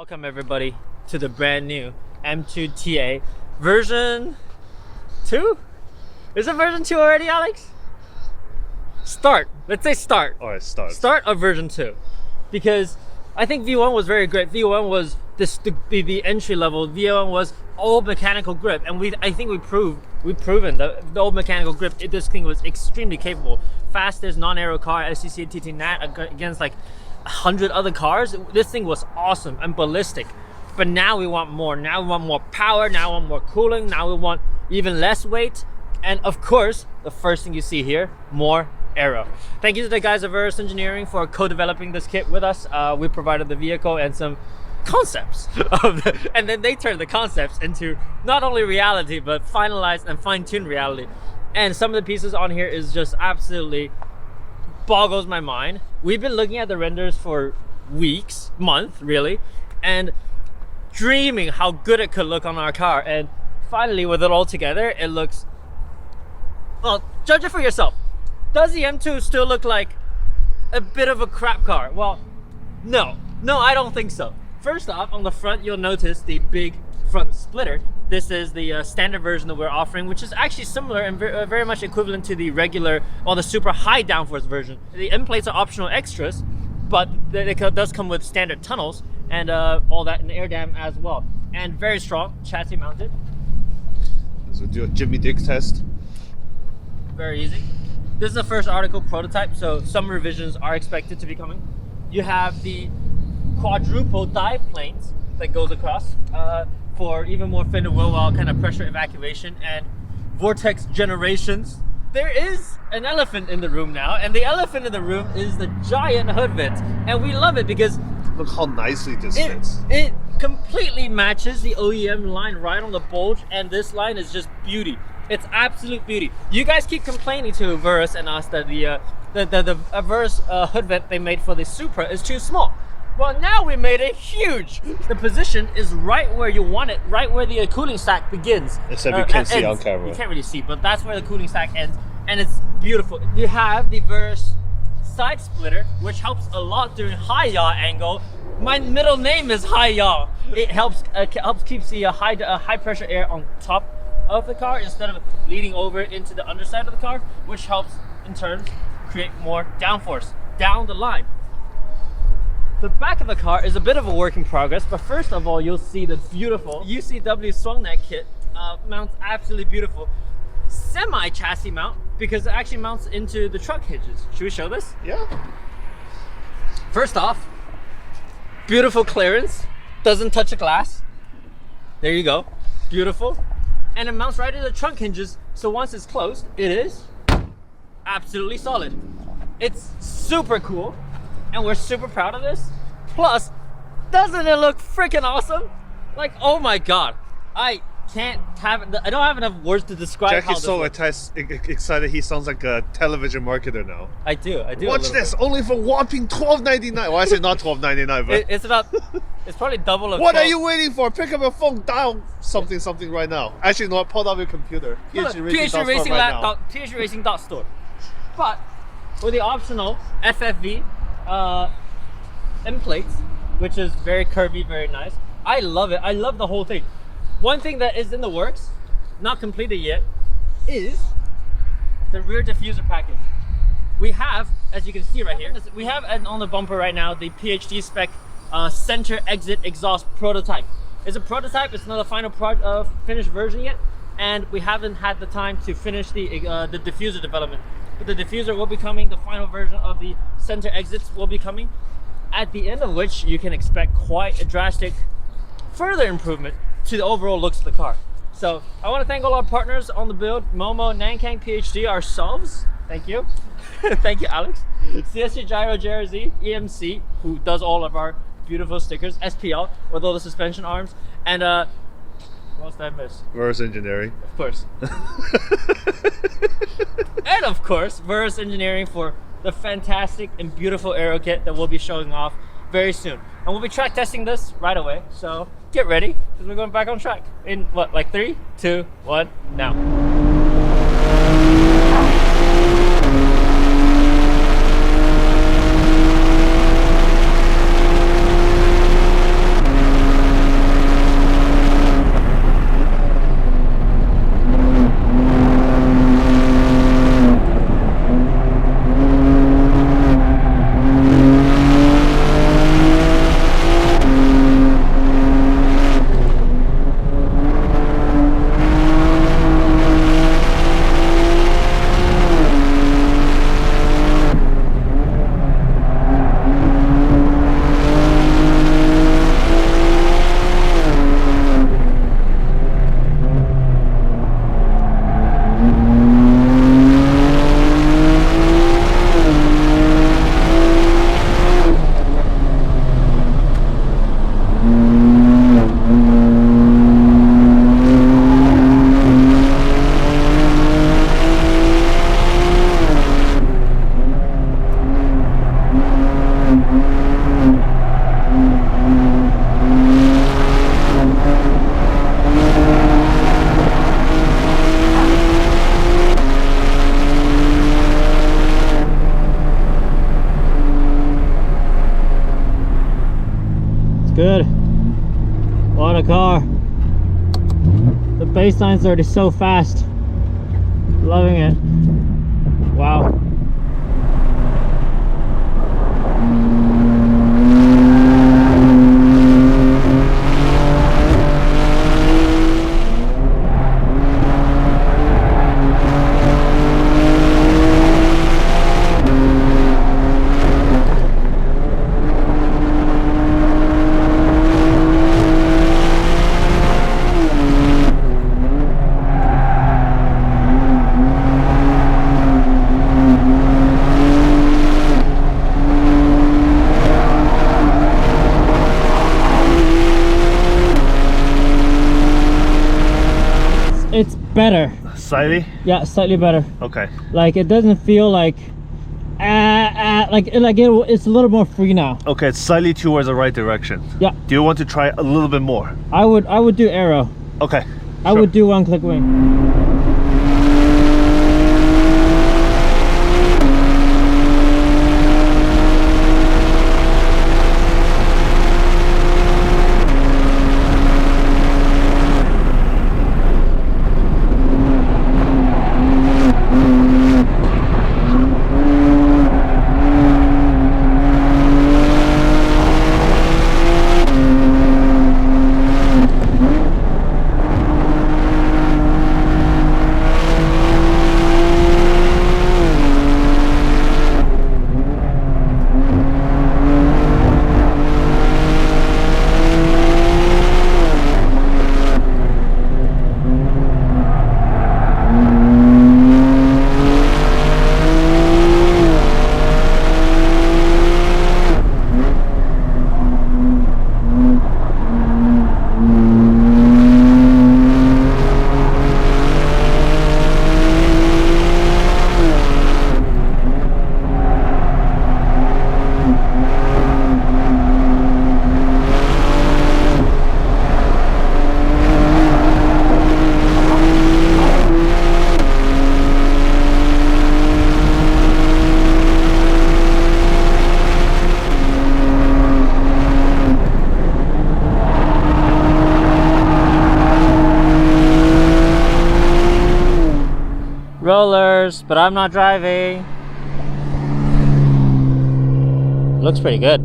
Welcome everybody to the brand new M2TA version 2? Is it version 2 already, Alex? Start. Let's say start. Alright, start. Start of version 2. Because I think V1 was very great. V1 was the entry level. V1 was old mechanical grip, and I think we've proven that the old mechanical grip, this thing was extremely capable. Fastest non-aero car, SCC TT Nat against like 100 other cars. This thing was awesome and ballistic. But now we want more. Now we want more power. Now we want more cooling. Now we want even less weight. And of course, the first thing you see here, more aero. Thank you to the guys at Verus Engineering for co-developing this kit with us. We provided the vehicle and some concepts and then they turned the concepts into not only reality but finalized and fine-tuned reality. And some of the pieces on here is just absolutely boggles my mind. We've been looking at the renders for weeks, months really, and dreaming how good it could look on our car. And finally, with it all together, it looks, well, judge it for yourself. Does the M2 still look like a bit of a crap car? Well, no, I don't think so. First off, on the front, you'll notice the big front splitter. This is the standard version that we're offering, which is actually similar and very much equivalent to the regular or the super high downforce version. The end plates are optional extras, but it does come with standard tunnels and all that, and air dam as well. And very strong, chassis mounted. So do a Jimmy Dick test. Very easy. This is the first article prototype, so some revisions are expected to be coming. You have the quadruple dive planes that goes across for even more fender wheel well kind of pressure evacuation and vortex generations. There is an elephant in the room now, and the elephant in the room is the giant hood vent, and we love it because look how nicely this fits. It completely matches the OEM line right on the bulge, and this line is just beauty. It's absolute beauty. You guys keep complaining to Verus and us that the Verus hood vent they made for the Supra is too small. Well, now we made it huge. The position is right where you want it, right where the cooling stack begins. Except you can't see on camera. You can't really see, but that's where the cooling stack ends, and it's beautiful. You have the Verus side splitter, which helps a lot during high yaw angle. My middle name is high yaw. It helps keeps the high pressure air on top of the car instead of leading over into the underside of the car, which helps in turn create more downforce down the line. The back of the car is a bit of a work in progress, but first of all, you'll see the beautiful UCW swung neck kit. Mounts absolutely beautiful. Semi chassis mount, because it actually mounts into the truck hinges. Should we show this? Yeah. First off, beautiful clearance, doesn't touch the glass. There you go, beautiful. And it mounts right into the trunk hinges, so once it's closed, it is absolutely solid. It's super cool, and we're super proud of this. Plus, doesn't it look freaking awesome? Like, oh my god, I don't have enough words to describe Jack how is this so looks. excited he sounds like a television marketer now. I do. Watch this, only for whopping $12.99. Well, I say not $12.99, but it's probably double of. What 12. are you waiting for? Pick up your phone, dial something right now. Actually, no, pull up your computer. PhD Racing Store. But with the optional FFV end plates, which is very curvy, very nice. I love it. I love the whole thing. One thing that is in the works, not completed yet, is the rear diffuser package. We have, as you can see right here, we have on the bumper right now the PhD spec center exit exhaust prototype. It's a prototype. It's not a final finished version yet, and we haven't had the time to finish the diffuser development. But the diffuser will be coming. The final version of the center exits will be coming, at the end of which you can expect quite a drastic further improvement to the overall looks of the car. So I want to thank all our partners on the build: Momo, Nankang, PhD, ourselves. Thank you. Thank you, Alex. CSG Gyro JRZ, EMC, who does all of our beautiful stickers, SPL with all the suspension arms, and what else did I miss? Verus Engineering. Of course. And of course, Verus Engineering for the fantastic and beautiful aero kit that we'll be showing off very soon. And we'll be track testing this right away, so get ready, because we're going back on track in what, like 3, 2, 1, now. good. What a car. The baseline start is so fast. Loving it. Wow. It's better. Slightly? Yeah, slightly better. Okay. Like it doesn't feel like it's a little more free now. Okay, it's slightly towards the right direction. Yeah. Do you want to try a little bit more? I would do aero. Okay. I would do one click wing. Rollers, but I'm not driving. Looks pretty good.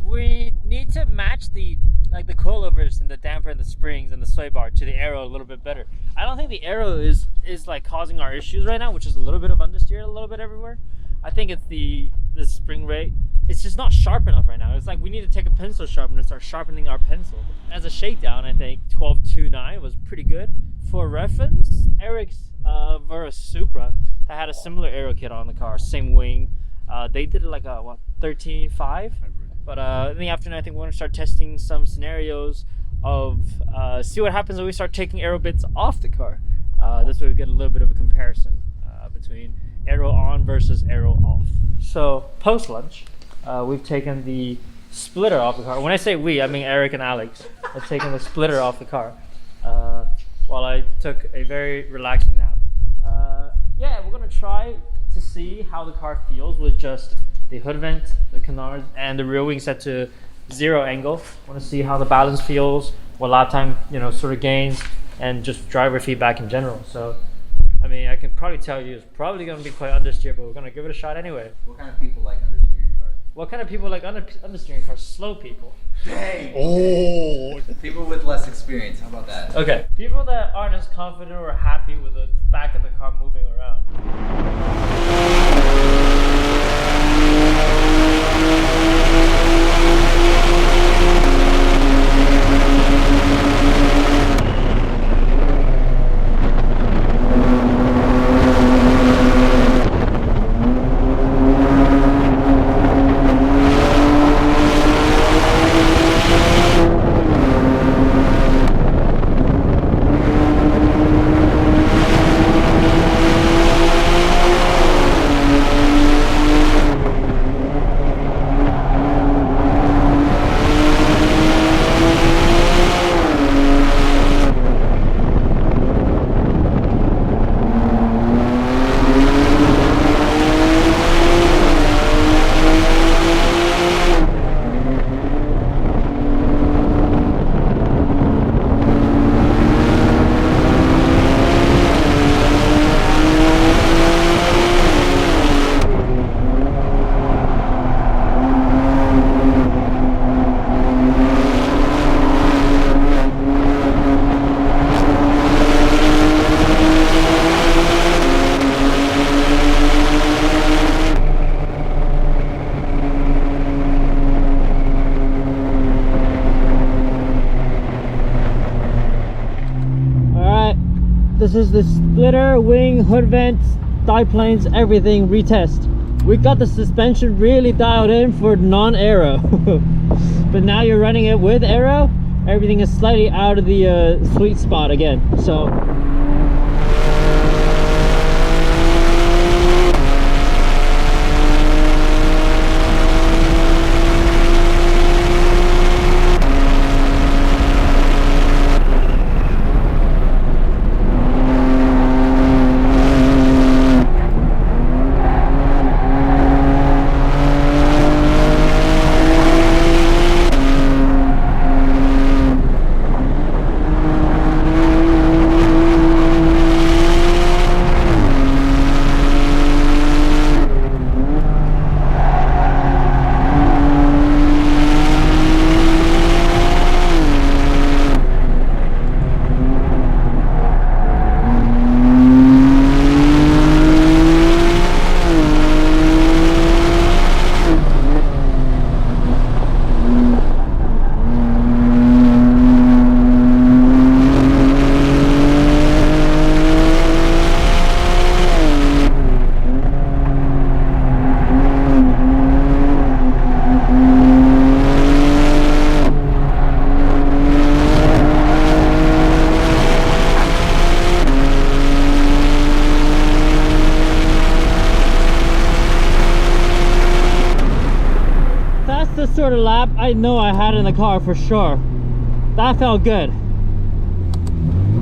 We need to match the coilovers and the damper and the springs and the sway bar to the aero a little bit better. I don't think the aero is like causing our issues right now, which is a little bit of understeer a little bit everywhere. I think it's the spring rate. It's just not sharp enough right now. It's like we need to take a pencil sharpener and start sharpening our pencil. As a shakedown, I think 12.29 was pretty good. For reference, Eric's Verus Supra that had a similar aero kit on the car, same wing. They did it like a 13.5. But in the afternoon, I think we're gonna start testing some scenarios of see what happens when we start taking aero bits off the car. This way we get a little bit of a comparison between aero on versus aero off. So post lunch, we've taken the splitter off the car. When I say we, I mean Eric and Alex have taken the splitter off the car while I took a very relaxing nap. Yeah, we're gonna try to see how the car feels with just the hood vent, the canards, and the rear wing set to 0 angle. I want to see how the balance feels, what lap time, sort of gains, and just driver feedback in general. So, I mean, I can probably tell you it's probably going to be quite understeer, but we're going to give it a shot anyway. What kind of people like understeering cars? What kind of people like understeering cars? Slow people. Dang! Oh! People with less experience, how about that? Okay. People that aren't as confident or happy with the back of the car moving around. This is the splitter, wing, hood vents, side planes, everything retest. We got the suspension really dialed in for non-aero. But now you're running it with aero, everything is slightly out of the sweet spot again. So sort of lap I know I had in the car for sure. That felt good.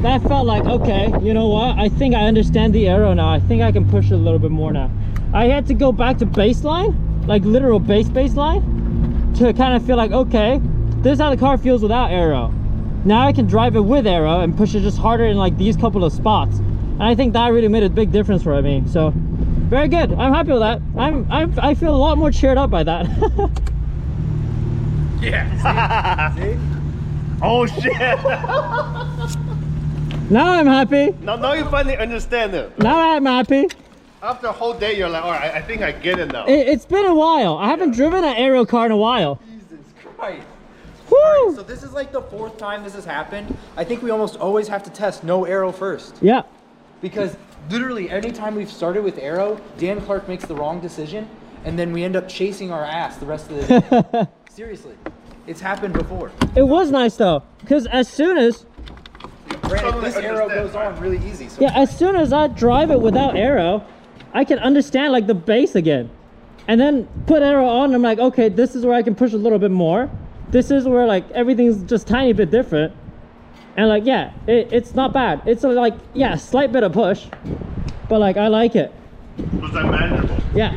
That felt like, okay, you know what, I think I understand the aero now. I think I can push it a little bit more now. I had to go back to baseline, like literal baseline, to kind of feel like, okay, this is how the car feels without aero. Now I can drive it with aero and push it just harder in like these couple of spots, and I think that really made a big difference for me. So very good, I'm happy with that. I feel a lot more cheered up by that. Yeah. See? Oh shit. Now I'm happy. Now you finally understand it. Now I'm happy. After a whole day, you're like, all right, I think I get it now. It's been a while. I haven't driven an aero car in a while. Jesus Christ. Woo! Alright, so this is like the 4th time this has happened. I think we almost always have to test no aero first. Yeah. Because literally every time we've started with aero, Dan Clark makes the wrong decision, and then we end up chasing our ass the rest of the day. Seriously, it's happened before. It was nice though, because as soon as Granted, this aero goes on really easy. So yeah, as soon as I drive it without aero, I can understand like the base again, and then put aero on. I'm like, okay, this is where I can push a little bit more. This is where like everything's just tiny bit different, and like yeah, it's not bad. It's like yeah, slight bit of push, but like I like it. Was that manageable? Yeah,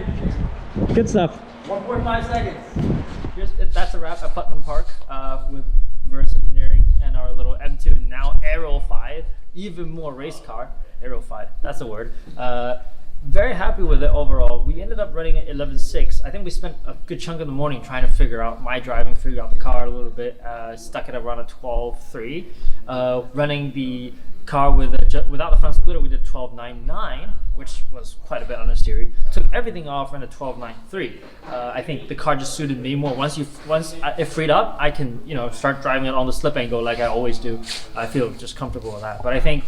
good stuff. 1.5 seconds. That's a wrap at Putnam Park with Verus Engineering and our little M2, now Aero 5, even more race car, Aero 5, that's a word. Very happy with it overall. We ended up running at 11.6. I think we spent a good chunk of the morning trying to figure out my driving, figure out the car a little bit, stuck it around a 12.3. Running the car without the front splitter, we did 12.99, which was quite a bit understeery. Took everything off and a 12.93. I think the car just suited me more. Once it freed up, I can start driving it on the slip angle like I always do. I feel just comfortable with that. But I think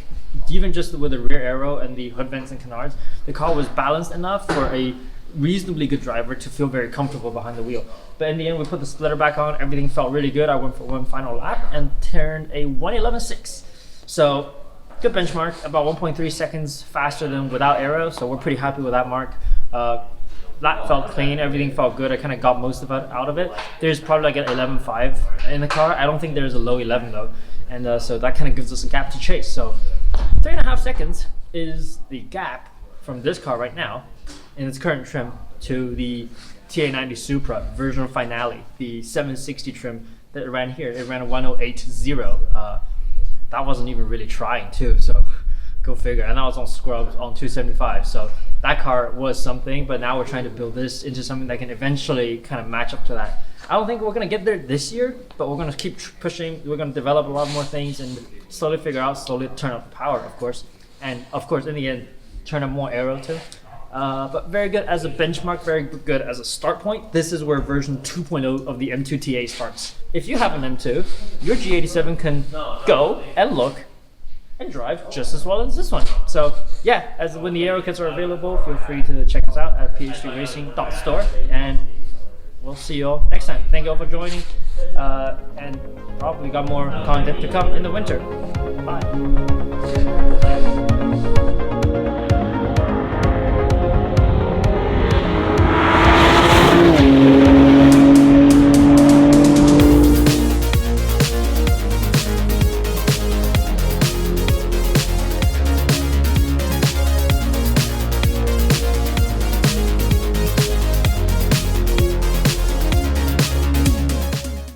even just with the rear aero and the hood vents and canards, the car was balanced enough for a reasonably good driver to feel very comfortable behind the wheel. But in the end, we put the splitter back on. Everything felt really good. I went for one final lap and turned a 1:11.6. So good benchmark, about 1.3 seconds faster than without aero, so we're pretty happy with that mark. That felt clean, everything felt good. I kind of got most of it out of it. There's probably like an 11.5 in the car. I don't think there's a low 11 though, and so that kind of gives us a gap to chase. So 3.5 seconds is the gap from this car right now in its current trim to the TA90 Supra version finale, the 760 trim that ran here. It ran a 108.0. That wasn't even really trying too, so go figure. And that was on Scrubs on 275, so that car was something, but now we're trying to build this into something that can eventually kind of match up to that. I don't think we're gonna get there this year, but we're gonna keep pushing. We're gonna develop a lot more things and slowly figure out, slowly turn up the power, of course. And of course, in the end, turn up more aero too. But very good as a benchmark, very good as a start point. This is where version 2.0 of the M2 TA starts. If you have an M2, your G87 can go and look and drive just as well as this one. So yeah, as when the aero kits are available, feel free to check us out at phdracing.store, and we'll see you all next time. Thank you all for joining, and probably got more content to come in the winter. Bye.